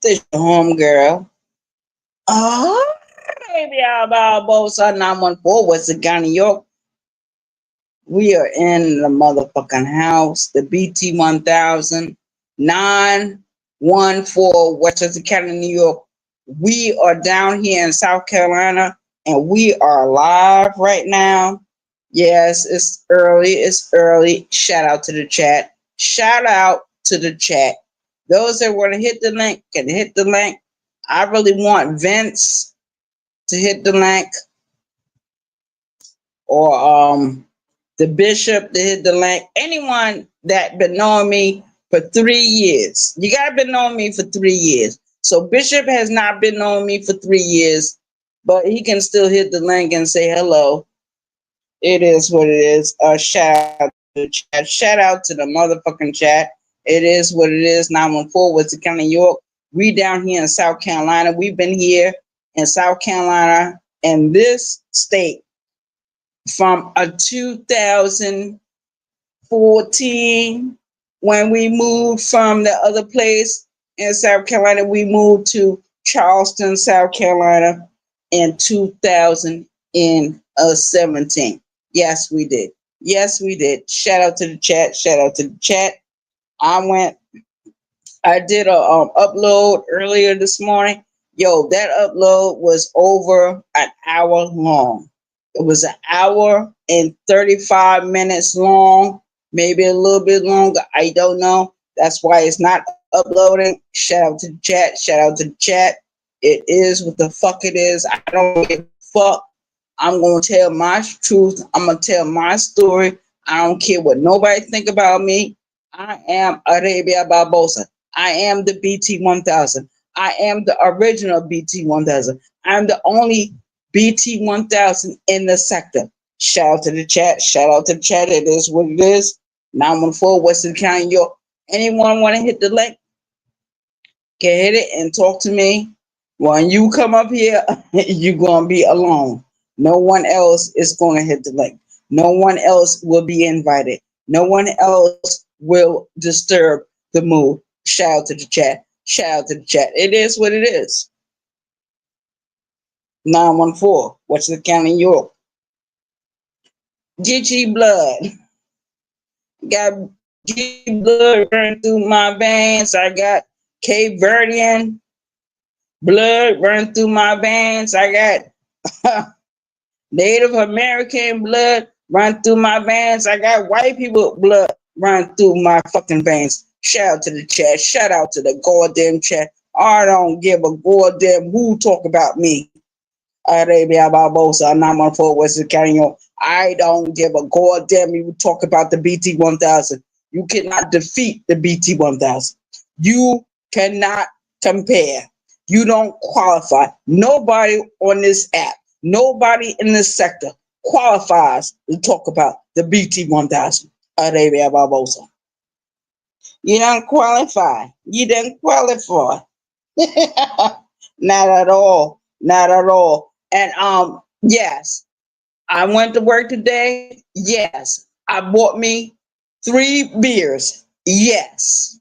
It's your home girl. Oh, baby, about both 914 Western County, New York. We are in the motherfucking house. The BT 1000 914 Westchester County, New York. We are down here in South Carolina and we are live right now. Yes, it's early. It's early. Shout out to the chat. Shout out to the chat. Those that want to hit the link can hit the link. I really want Vince to hit the link or the bishop to hit the link. Anyone that been knowing me for 3 years. You gotta been knowing me for 3 years. So Bishop has not been knowing me for 3 years, but he can still hit the link and say hello. It is what it is. Shout out to the chat. Shout out to the motherfucking chat. It is what it is. 914 Western County, New York. We down here in South Carolina. We've been here in South Carolina in this state from a 2014 when we moved from the other place in South Carolina. We moved to Charleston, South Carolina in 2017. Yes, we did. Yes, we did. Shout out to the chat. Shout out to the chat. I did a upload earlier this morning. Yo, that upload was over an hour long. It was an hour and 35 minutes long, maybe a little bit longer. I don't know. That's why it's not uploading. Shout out to the chat. Shout out to the chat. It is what the fuck it is. I don't give a fuck. I'm going to tell my truth. I'm going to tell my story. I don't care what nobody think about me. I am Arabia Barbosa. I am the BT 1000. I am the original BT 1000. I'm the only BT 1000 in the sector. Shout out to the chat. Shout out to the chat. It is what it is. 914 Western County, New York. Anyone want to hit the link? Can hit it and talk to me. When you come up here, you're going to be alone. No one else is going to hit the link. No one else will be invited. No one else will disturb the mood. Shout out to the chat. Shout out to the chat. It is what it is. 914, Western County, New York. GG blood. Got GG blood running through my veins. I got Cape Verdean blood running through my veins. I got Native American blood running through my veins. I got white people blood running through my fucking veins. Shout out to the chat. Shout out to the goddamn chat. I don't give a goddamn who talk about me. Arabia Barbosa, 914 Western County, New York. I don't give a goddamn you talk about the BT 1000. You cannot defeat the BT 1000. You cannot compare. You don't qualify. Nobody on this app, nobody in this sector qualifies to talk about the BT 1000. Arabia Barbosa. You don't qualify. You don't qualify. Not at all. Not at all. And yes, I went to work today. Yes. I bought me 3 beers. Yes.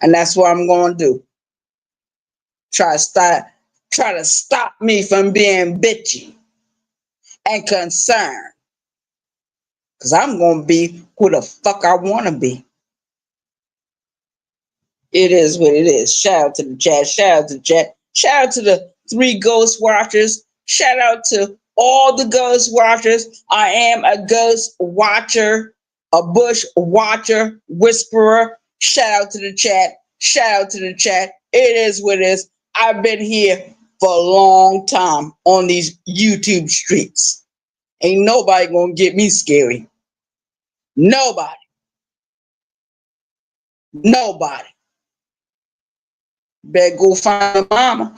And that's what I'm going to do. Try to stop me from being bitchy and concerned. Because I'm going to be who the fuck I want to be. It is what it is. Shout out to the chat. Shout out to the chat. Shout out to the 3 ghost watchers. Shout out to all the ghost watchers. I am a ghost watcher, a bush watcher, whisperer. Shout out to the chat. Shout out to the chat. It is what it is. I've been here for a long time on these YouTube streets. Ain't nobody gonna get me scary. Nobody. Nobody. Better go find a mama.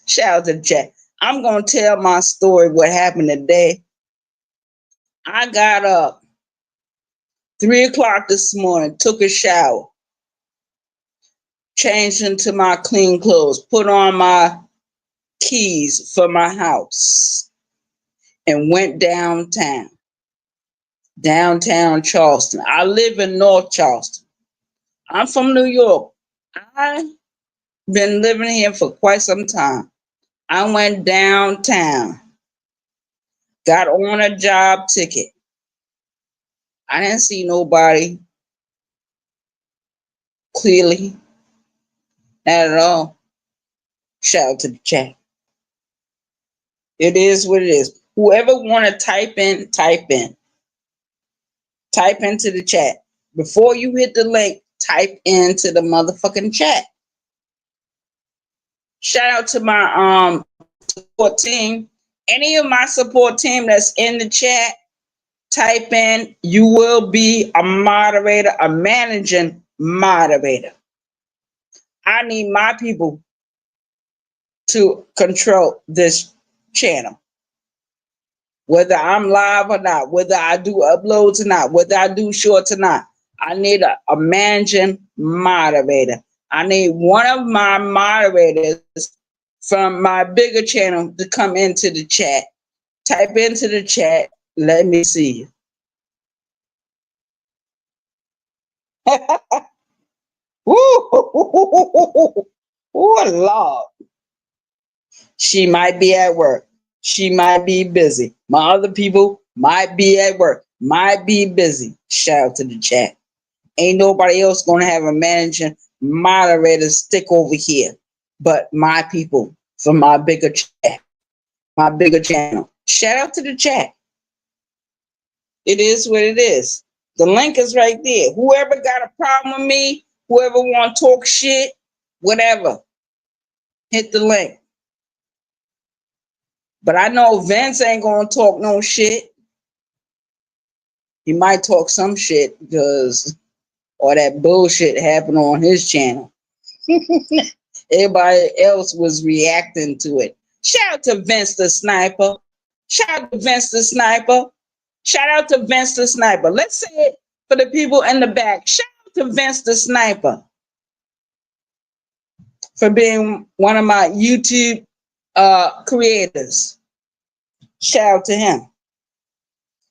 Shout out to the chat. I'm going to tell my story, what happened today. I got up 3 o'clock this morning, took a shower, changed into my clean clothes, put on my keys for my house, and went downtown. downtown Charleston. I live in North Charleston. I'm from New York. I've been living here for quite some time. I went downtown, got on a job ticket. I didn't see nobody clearly, not at all. Shout out to the chat. It is what it is. Whoever want to type in, type in. Type into the chat. Before you hit the link, type into the motherfucking chat. Shout out to my support team. Any of my support team that's in the chat, type in. You will be a moderator, a managing moderator. I need my people to control this channel. Whether I'm live or not, whether I do uploads or not, whether I do shorts or not, I need a managing moderator. I need one of my moderators from my bigger channel to come into the chat. Type into the chat. Let me see you. Ooh, Lord. She might be at work. She might be busy. My other people might be at work, might be busy. Shout out to the chat. Ain't nobody else going to have a managing moderator stick over here but my people from my bigger chat, my bigger channel. Shout out to the chat. It is what it is. The link is right there. Whoever got a problem with me, whoever want to talk shit, whatever, hit the link. But I know Vince ain't going to talk no shit. He might talk some shit because all that bullshit happened on his channel. Everybody else was reacting to it. Shout out to Vince the Sniper. Shout out to Vince the Sniper. Shout out to Vince the Sniper. Let's say it for the people in the back. Shout out to Vince the Sniper for being one of my YouTube creators. Shout out to him.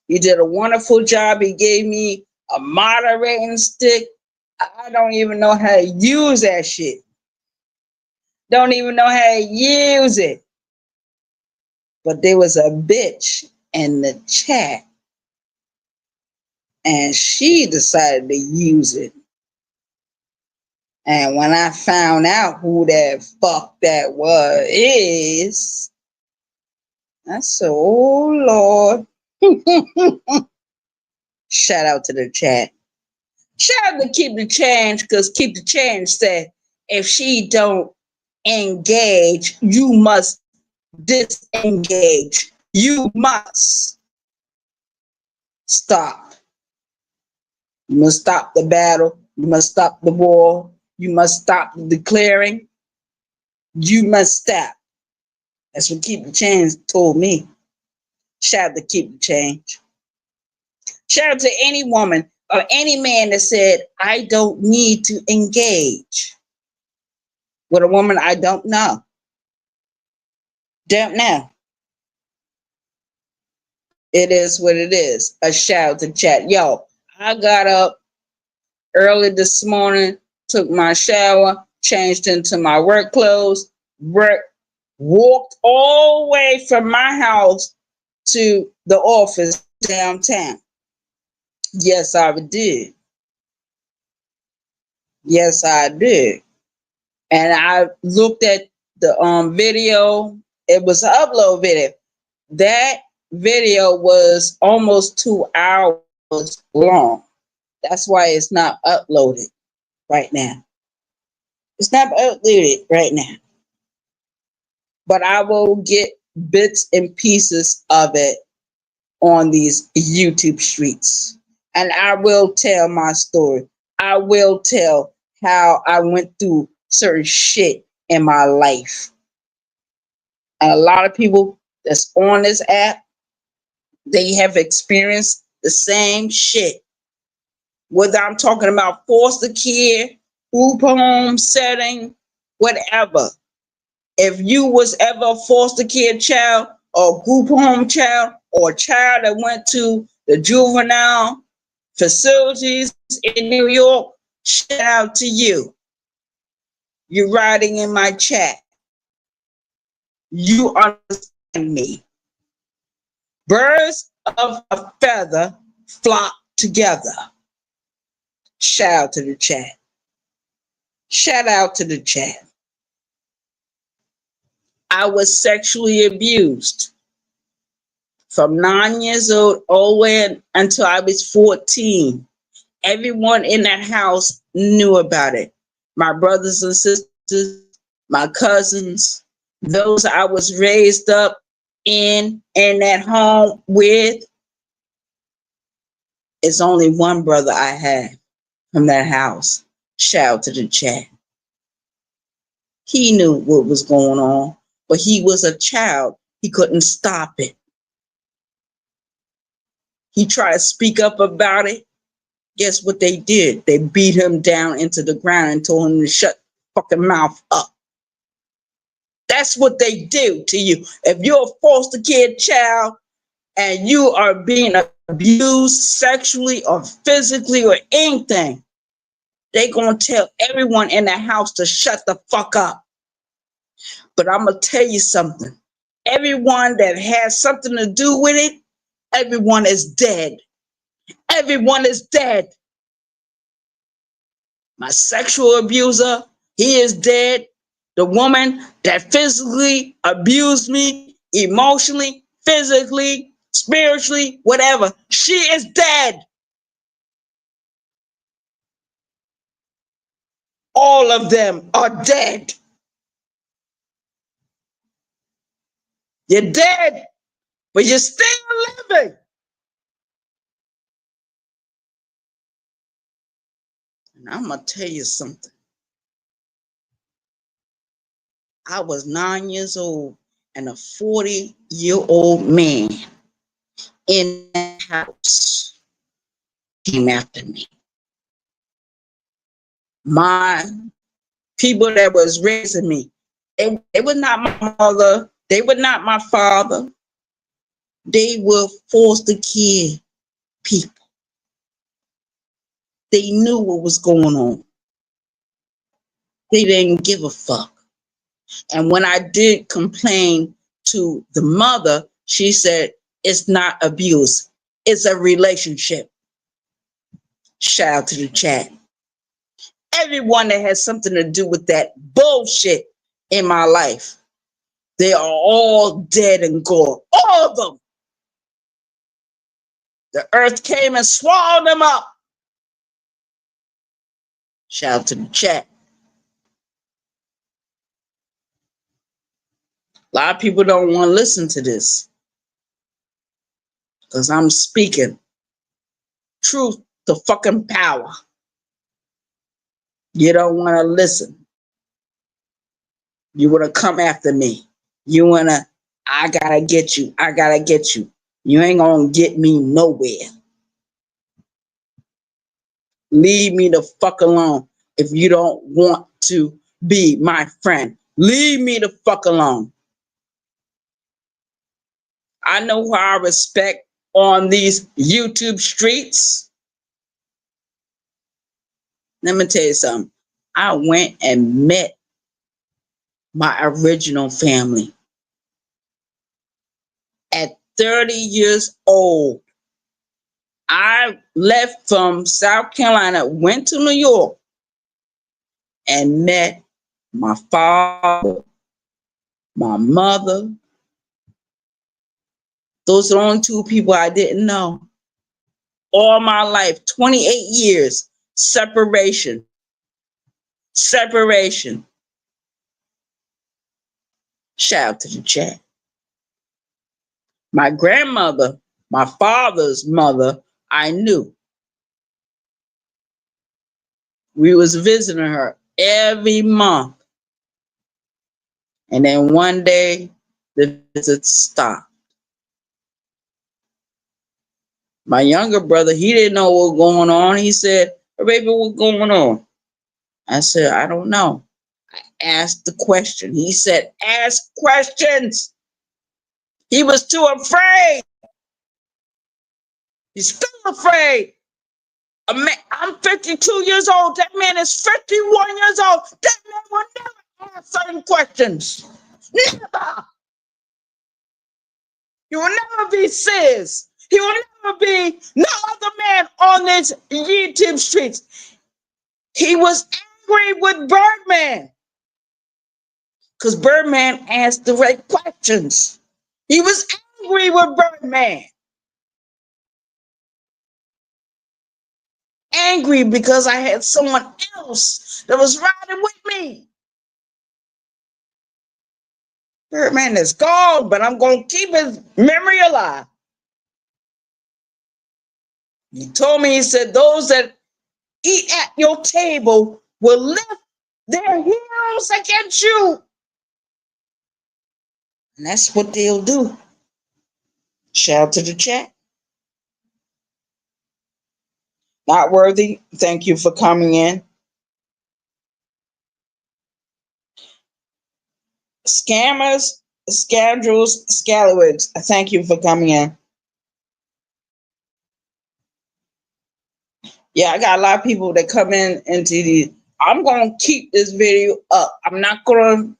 He did a wonderful job. He gave me a moderating stick. I don't even know how to use that shit. Don't even know how to use it. But there was a bitch in the chat and she decided to use it. And when I found out who that fuck that is, I said, oh Lord. Shout out to the chat. Shout out to Keep the Change, because Keep the Change said, if she don't engage, you must disengage. You must stop. You must stop the battle. You must stop the war. You must stop the declaring. You must stop. That's what Keep the Change told me. Shout out to Keep the Change. Shout out to any woman or any man that said, I don't need to engage with a woman I don't know. Don't know. It is what it is. A shout out to chat. Yo, I got up early this morning, took my shower, changed into my work clothes, walked all the way from my house to the office downtown. Yes, I did. Yes, I did. And I looked at the video. It was an upload video. That video was almost 2 hours long. That's why it's not uploaded right now. It's not uploaded right now. But I will get bits and pieces of it on these YouTube streets. And I will tell my story. I will tell how I went through certain shit in my life. And a lot of people that's on this app, they have experienced the same shit. Whether I'm talking about foster care, group home setting, whatever. If you was ever a foster care child or group home child or a child that went to the juvenile facilities in New York, shout out to you. You're writing in my chat. You understand me. Birds of a feather flock together. Shout out to the chat. Shout out to the chat. I was sexually abused from 9 years old all the way until I was 14. Everyone in that house knew about it. My brothers and sisters, my cousins, those I was raised up in that home with. It's only one brother I have from that house. Shout out to the chat. He knew what was going on, but he was a child. He couldn't stop it. He tried to speak up about it. Guess what they did? They beat him down into the ground and told him to shut fucking mouth up. That's what they do to you. If you're a foster kid child and you are being abused sexually or physically or anything, they're going to tell everyone in the house to shut the fuck up. But I'm going to tell you something. Everyone that has something to do with it, everyone is dead. Everyone is dead. My sexual abuser, he is dead. The woman that physically abused me, emotionally, physically, spiritually, whatever, she is dead. All of them are dead. You're dead, but you're still living. And I'm going to tell you something. I was 9 years old and a 40-year-old man in the house came after me. My people that was raising me, they were not my mother. They were not my father. They were foster kid people. They knew what was going on. They didn't give a fuck. And when I did complain to the mother, she said, it's not abuse. It's a relationship. Shout out to the chat. Everyone that has something to do with that bullshit in my life, they are all dead and gone. All of them. The earth came and swallowed them up. Shout out to the chat. A lot of people don't want to listen to this because I'm speaking truth to fucking power. You don't want to listen. You want to come after me. You want to, I got to get you. I got to get you. You ain't going to get me nowhere. Leave me the fuck alone if you don't want to be my friend. Leave me the fuck alone. I know who I respect on these YouTube streets. Let me tell you something. I went and met my original family. At 30 years old, I left from South Carolina, went to New York, and met my father, my mother. Those are the only two people I didn't know. All my life, 28 years, separation. Separation. Shout out to the chat. My grandmother, my father's mother, I knew. We was visiting her every month. And then one day, the visits stopped. My younger brother, he didn't know what was going on. He said, "Hey, baby, what's going on?" I said, "I don't know." I asked the question. He said, "Ask questions." He was too afraid. He's still afraid. I'm 52 years old. That man is 51 years old. That man will never ask certain questions. Never. He will never be sis. He will never be no other man on this YouTube streets. He was angry with Birdman because Birdman asked the right questions. He was angry with Birdman. Angry because I had someone else that was riding with me. Birdman is gone, but I'm going to keep his memory alive. He told me, he said, those that eat at your table will lift their heels against you. And that's what they'll do. Shout out to the chat. Not worthy, thank you for coming in. Scammers, scoundrels, scallywags, thank you for coming in. Yeah, I got a lot of people that come in into the. I'm gonna keep this video up. I'm not gonna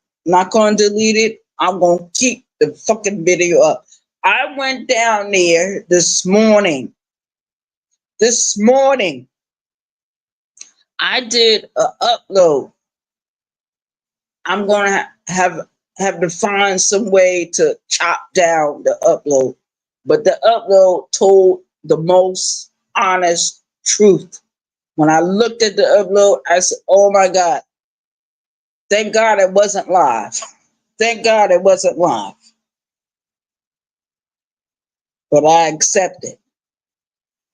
delete it. I'm gonna keep the fucking video up. I went down there this morning. I did an upload. I'm gonna have to find some way to chop down the upload. But the upload told the most honest truth. When I looked at the upload, I said, oh my God. Thank God it wasn't live. Thank God it wasn't live. But I accept it.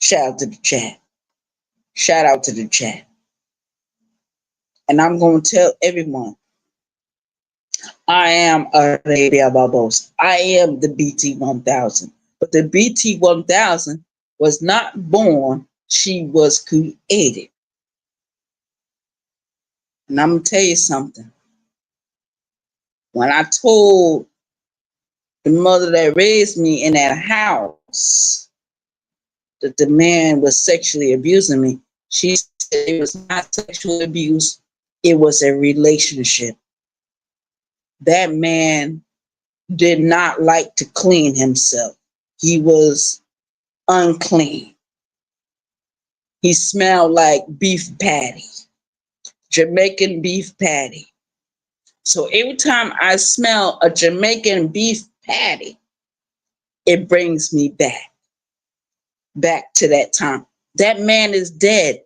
Shout out to the chat. Shout out to the chat. And I'm going to tell everyone, I am Arabia Babos. I am the BT 1000. But the BT 1000 was not born. She was created. And I'm going to tell you something. When I told the mother that raised me in that house that the man was sexually abusing me, she said it was not sexual abuse. It was a relationship. That man did not like to clean himself. He was unclean. He smelled like beef patty, Jamaican beef patty. So every time I smell a Jamaican beef patty, it brings me back to that time. That man is dead.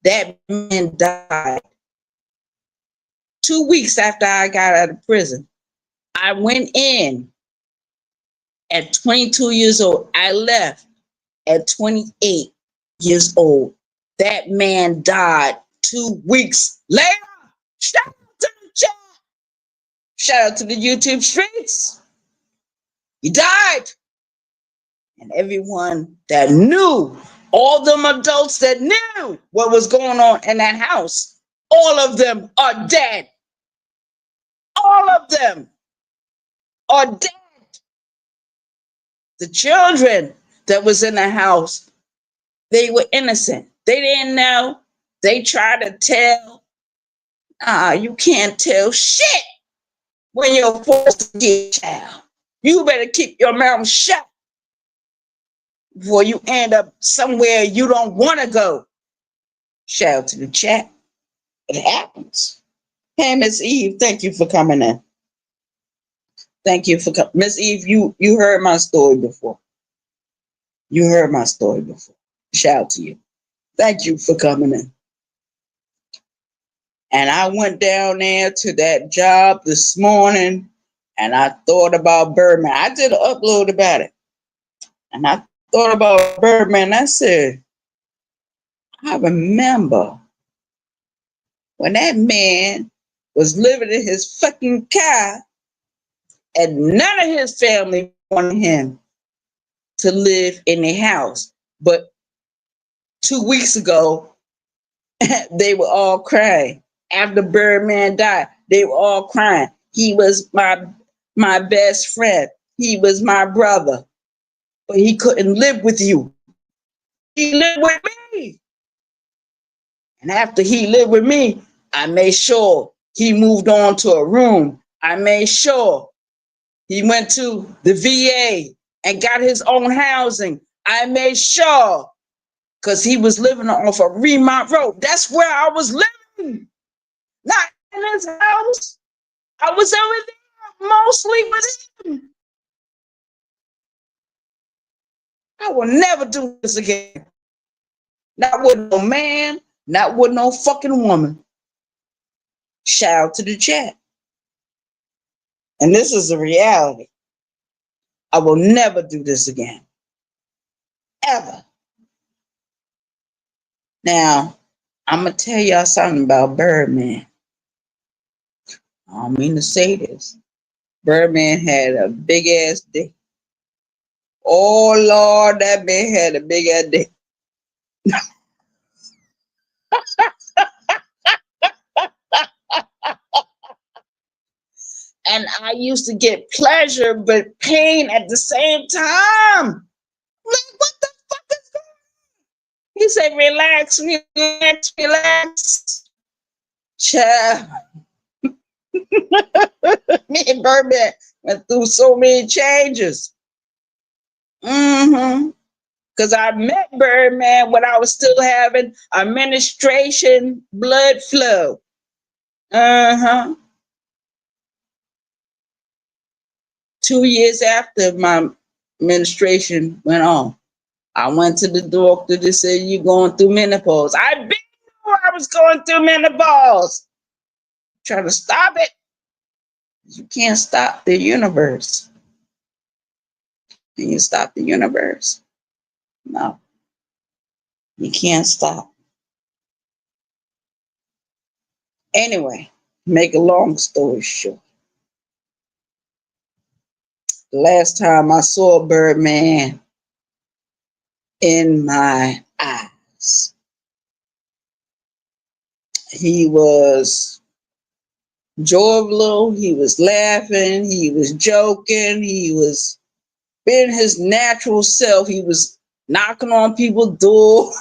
That man died 2 weeks after I got out of prison. I went in at 22 years old. I left at 28 years old. That man died 2 weeks later. Shout out to the chat. Shout out to the YouTube streets. He died. And everyone that knew, all them adults that knew what was going on in that house, all of them are dead. All of them are dead. The children that was in the house, they were innocent. They didn't know. They tried to tell. You can't tell shit when you're forced to get a child. You better keep your mouth shut before you end up somewhere you don't want to go. Shout out to the chat. It happens. Hey, Miss Eve, thank you for coming in. Thank you for coming. Miss Eve, you heard my story before. You heard my story before. Shout out to you. Thank you for coming in. And I went down there to that job this morning and I thought about Birdman. I did an upload about it. And I thought about Birdman. I said, I remember when that man was living in his fucking car and none of his family wanted him to live in a house. But 2 weeks ago, they were all crying. After Birdman died, they were all crying. He was my best friend. He was my brother. But he couldn't live with you. he lived with me. And after he lived with me, I made sure he moved on to a room. I made sure he went to the VA and got his own housing. I made sure, because he was living off of Remont Road. That's where I was living. Not in his house. I was over there mostly with him. I will never do this again. Not with no man, not with no fucking woman. Shout out to the chat. And this is a reality. I will never do this again. Ever. Now, I'm going to tell y'all something about Birdman. I don't mean to say this. Birdman had a big ass dick. Oh, Lord, that man had a big ass dick. And I used to get pleasure but pain at the same time. Like, what the fuck is going on? He said, relax, relax, relax. Child. Me and Birdman went through so many changes. Because I met Birdman when I was still having administration blood flow. 2 years after my menstruation went on, I went to the doctor. They said, you're going through menopause. I knew I was going through menopause. Trying to stop it. You can't stop the universe. Can you stop the universe? No. You can't stop. Anyway, make a long story short. The last time I saw Birdman in my eyes, he was jovial, he was laughing, he was joking, he was being his natural self. He was knocking on people's door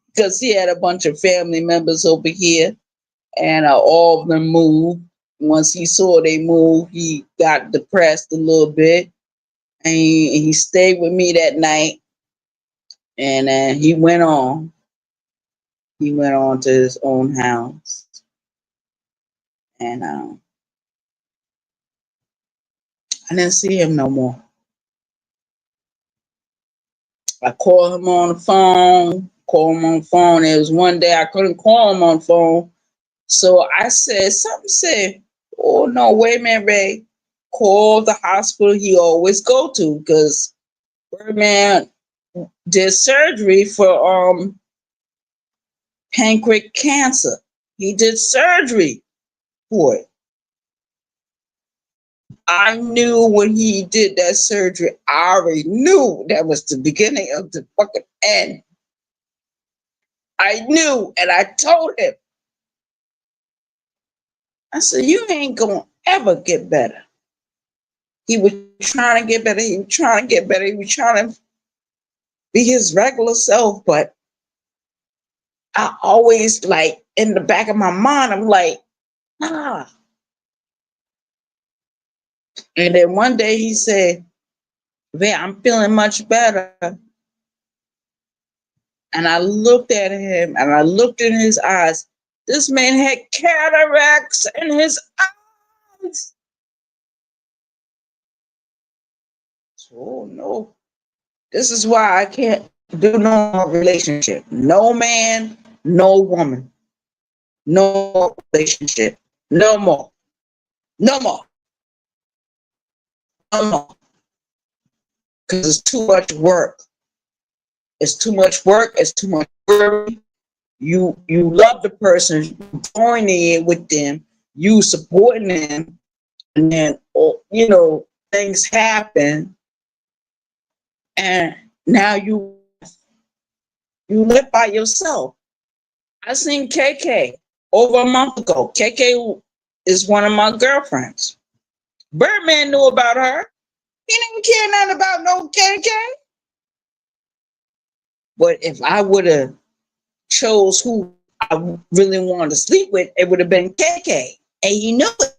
because he had a bunch of family members over here, and all of them moved. Once he saw they moved, he got depressed a little bit, and he stayed with me that night. And he went on. He went on to his own house, and I didn't see him no more. I called him on the phone. There was one day I couldn't call him on the phone, so I said, something said, oh no, wait a minute, Ray. Call the hospital he always go to, because Birdman did surgery for pancreatic cancer. He did surgery for it. I knew when he did that surgery, I already knew that was the beginning of the fucking end. I knew, and I told him. I said, you ain't gonna ever get better. He was trying to get better. He was trying to get better. He was trying to be his regular self, but I always, like, in the back of my mind, I'm like, ah. And then one day he said, man, I'm feeling much better. And I looked at him and I looked in his eyes. This man had cataracts in his eyes. Oh no. This is why I can't do no more relationship. No man, no woman. No relationship. No more. No more. No more. Because it's too much work. It's too much work. It's too much worry. You love the person, joining with them, you supporting them, and then things happen, and now you live by yourself. I seen KK over a month ago. KK is one of my girlfriends. Birdman knew about her. He didn't care nothing about no KK. But if I would have chose who I really wanted to sleep with, it would have been KK. And you know it.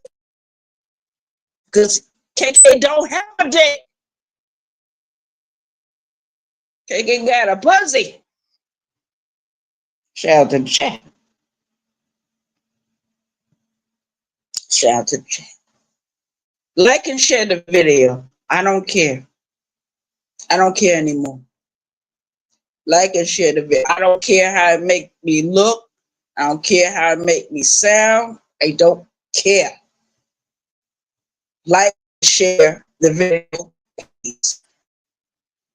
Because KK don't have a dick. KK got a pussy. Shout out to the chat. Shout out to the chat. Like and share the video. I don't care. I don't care anymore. Like and share the video. I don't care how it make me look. I don't care how it make me sound. I don't care. Like and share the video. Please.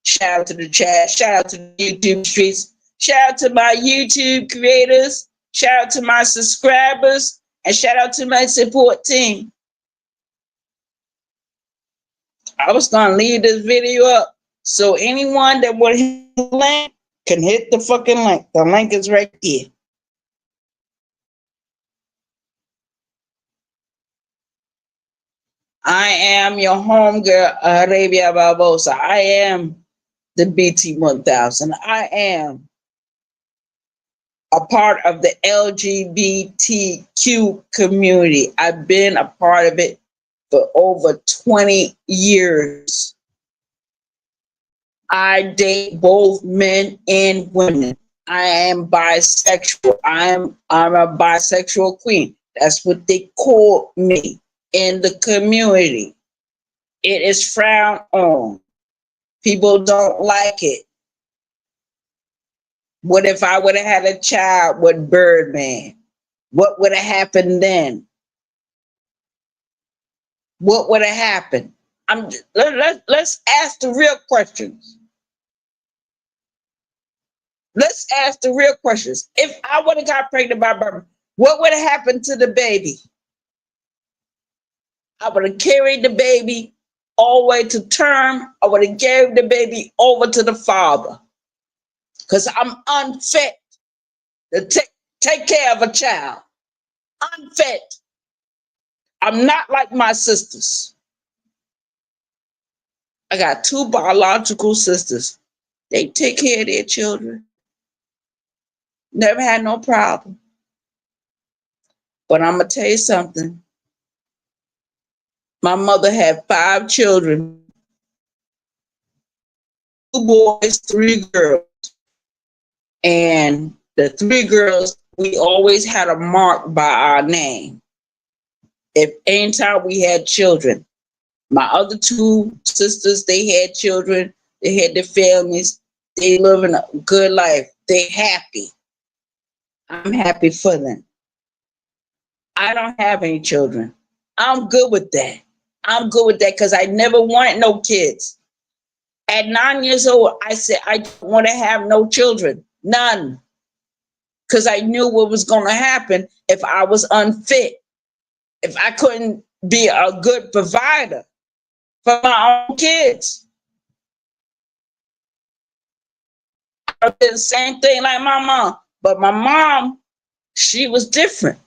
Shout out to the chat. Shout out to the YouTube streets. Shout out to my YouTube creators. Shout out to my subscribers. And shout out to my support team. I was going to leave this video up so anyone that would hit the link can hit the fucking link. The link is right here. I am your homegirl, Arabia Barbosa. I am the BT1000. I am a part of the LGBTQ community. I've been a part of it for over 20 years. I date both men and women. I am bisexual. I'm a bisexual queen. That's what they call me in the community. It is frowned on. People don't like it. What if I would have had a child with Birdman? What would have happened then? What would have happened? Let's ask the real questions. Let's ask the real questions. If I would have got pregnant by Birdman, what would have happened to the baby? I would have carried the baby all the way to term. I would have carried the baby over to the father. Because I'm unfit to take care of a child. Unfit. I'm not like my sisters. I got 2 biological sisters. They take care of their children. Never had no problem. But I'm going to tell you something. My mother had 5 children. 2 boys, 3 girls. And the 3 girls, we always had a mark by our name. If anytime we had children, my other 2 sisters, they had children, they had their families, they living a good life, they happy. I'm happy for them. I don't have any children. I'm good with that. I'm good with that because I never wanted no kids. At 9 years old, I said I don't want to have no children. None. Because I knew what was going to happen if I was unfit. If I couldn't be a good provider for my own kids. I did the same thing like my mom. But my mom, she was different.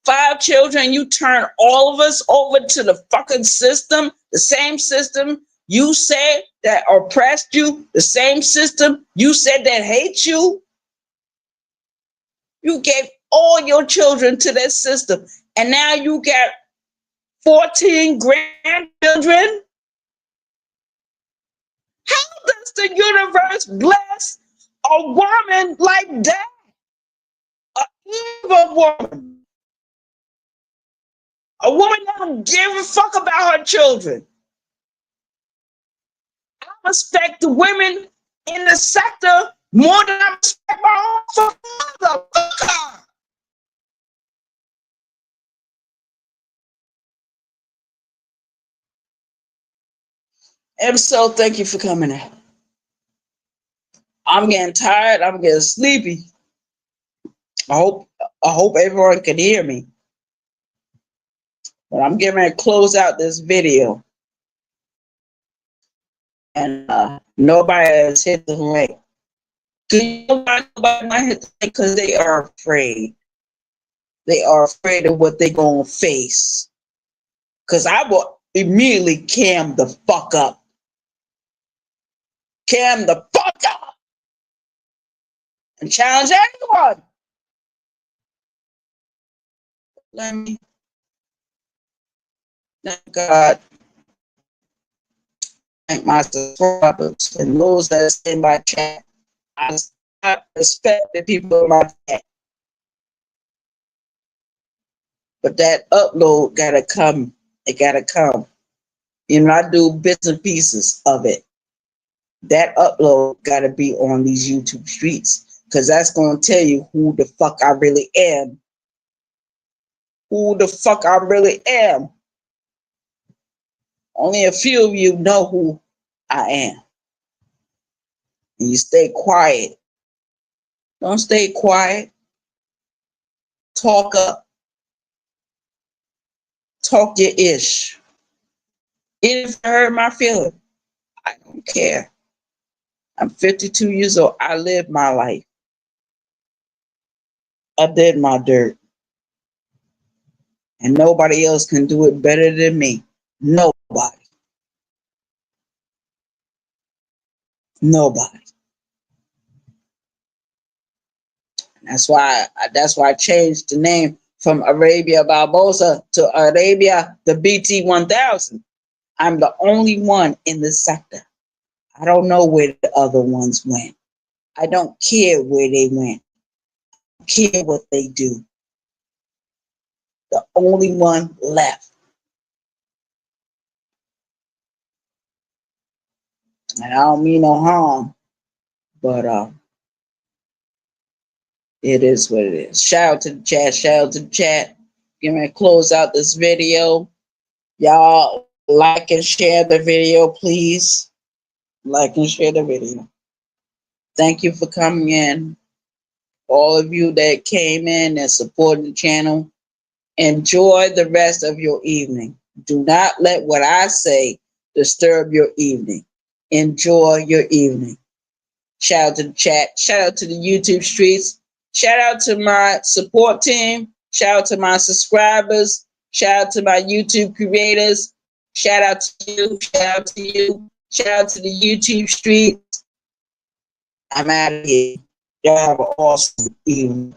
5 children, you turn all of us over to the fucking system, the same system you said that oppressed you, the same system you said that hates you. You gave all your children to that system. And now you got 14 grandchildren. How does the universe bless a woman like that? An evil woman. A woman that don't give a fuck about her children. I respect the women in the sector more than I respect my own father. And so thank you for coming in. I'm getting tired. I'm getting sleepy. I hope everyone can hear me. But I'm getting ready to close out this video. And nobody has hit the link. Nobody not hit the link because they are afraid. They are afraid of what they're going to face. Because I will immediately cam the fuck up. Cam the fuck up. and challenge anyone. Let me thank God, thank my subscribers and those that in my chat. I respect the people in my chat, but that upload gotta come. It gotta come. You know, I do bits and pieces of it. That upload gotta be on these YouTube streets, because that's gonna tell you who the fuck I really am. Who the fuck I really am. Only a few of you know who I am. And you stay quiet. Don't stay quiet. Talk up. Talk your ish. Even if I hurt my feelings, I don't care. I'm 52 years old. I lived my life. I did my dirt. And nobody else can do it better than me. Nobody. Nobody. That's why I changed the name from Arabia Barbosa to Arabia the BT 1000. I'm the only one in the sector. I don't know where the other ones went. I don't care where they went. I don't care what they do. The only one left. And I don't mean no harm, but it is what it is. Shout out to the chat. Shout out to the chat. Give me a close out this video. Y'all like and share the video, please. Like and share the video. Thank you for coming in. All of you that came in and supported the channel. Enjoy the rest of your evening. Do not let what I say disturb your evening. Enjoy your evening. Shout out to the chat. Shout out to the YouTube streets. Shout out to my support team. Shout out to my subscribers. Shout out to my YouTube creators. Shout out to you. Shout out to you. Shout out to the YouTube streets. I'm out of here. Y'all have an awesome evening.